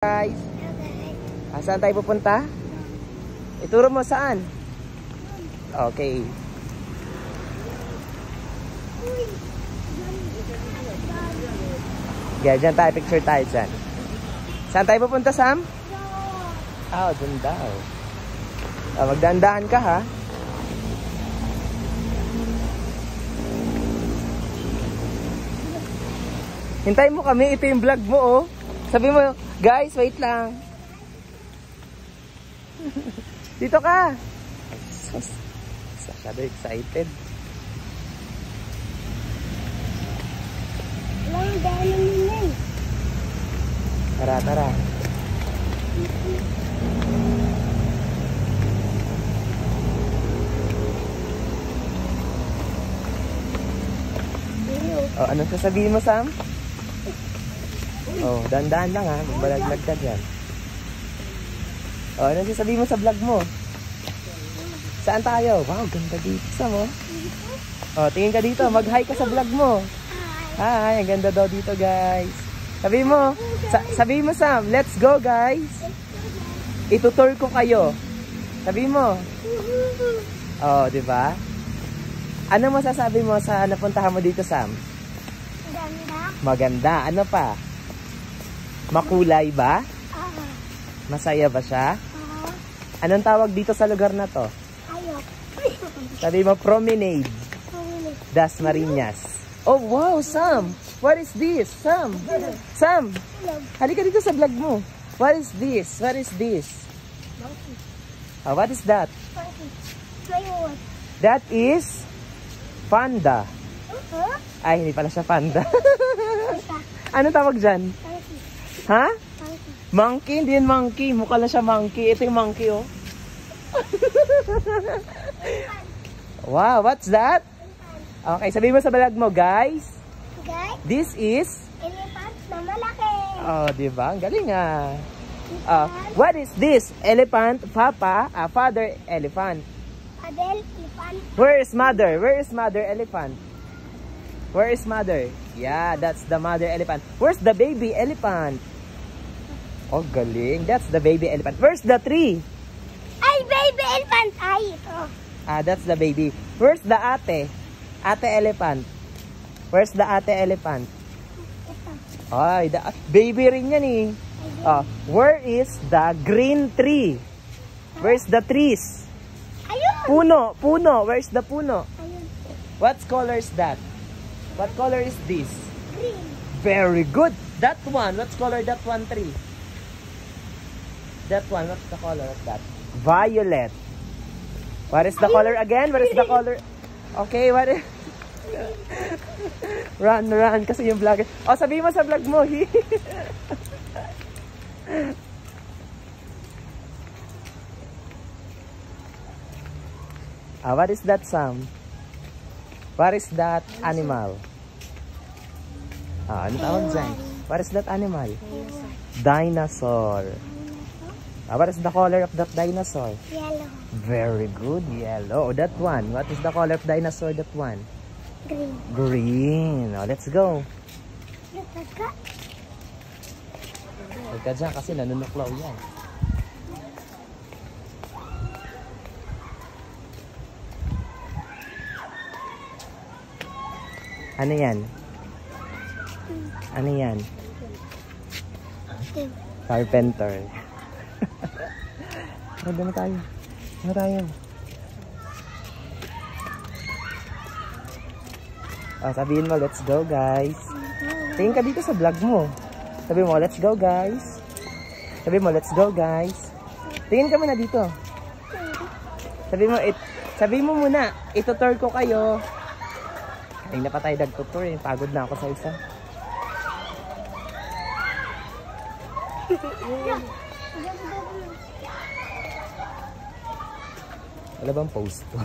Guys, saan tayo pupunta? Ituro mo saan? Okay. Yeah, dyan tayo, picture tayo dyan. Saan tayo pupunta, Sam? Dun daw. Magdaan-daan ka, ha? Hintayin mo kami, ito yung vlog mo, oh. Sabi mo, guys, wait lang. Dito ka. Masyado excited. Tara, tara. Oh, anong sasabihin mo, Sam? Oh, dahan-dahan lang, ha. Magbalaglag ka dyan. Oh, anong sasabihin mo sa vlog mo? Saan tayo? Wow, ganda dito, Sam, oh. Oh, tingin ka dito. Mag-hi ka sa vlog mo. Hi, ang ganda daw dito, guys. Sabihin mo, sabihin mo, Sam, let's go, guys. Itutour ko kayo. Sabihin mo. Oh, di ba? Ano masasabi mo sa napuntahan mo dito, Sam? Maganda. Maganda. Ano pa? Makulay ba? Masaya ba siya? Anong tawag dito sa lugar na to? Ayok. Sabi mo, promenade. Das Marinas. Oh, wow, Sam. What is this? Sam. Sam. Halika dito sa vlog mo. What is this? What is this? Oh, what is that? That is panda. Ay, hindi pala siya panda. Anong tawag dyan? Ha? Monkey? Hindi yan monkey. Mukha lang siya monkey. Ito yung monkey, oh. Wow, what's that? Okay, sabihin mo sa vlog mo, guys. This is Elephant na malaki. Oh, diba? Ang galing, ah. What is this? Elephant, Papa, Father Elephant. Adel, elephant. Where is mother? Where is mother elephant? Where is mother? Yeah, that's the mother elephant. Where's the baby elephant? Oh, galing. That's the baby elephant. Where's the tree? Ay, baby elephant. Ay, ito. That's the baby. Where's the ate? Ate elephant. Where's the ate elephant? Ito. Ay, the baby rin yan eh. Where is the green tree? Where's the trees? Ayun. Puno, puno. Where's the puno? Ayun. What color is that? What color is this? Green. Very good. That one, what's color that one tree? That one, what's the color of that? Violet. What is the color again? What is the color? Okay, what is... Run, run, kasi yung vlog. Oh, sabihin mo sa vlog mo. What is that, Sam? What is that animal? Ano tawag dyan? What is that animal? Dinosaur. What is the color of that dinosaur? Yellow. Very good, yellow. Oh, that one. What is the color of dinosaur? That one? Green. Green. Oh, let's go. Nagka. Huwag ka dyan kasi nanunuklaw yan. Ano yan? Ano yan? Carpenter. Doon na tayo. Doon tayo. Sabihin mo, let's go, guys. Tingin ka dito sa vlog mo. Sabihin mo, let's go, guys. Sabihin mo, let's go, guys. Tingin ka muna dito. Sabihin mo muna, itutour ko kayo. Ay, na pa tayo nagtutour eh. Pagod na ako sa isa. Wala bang post ko?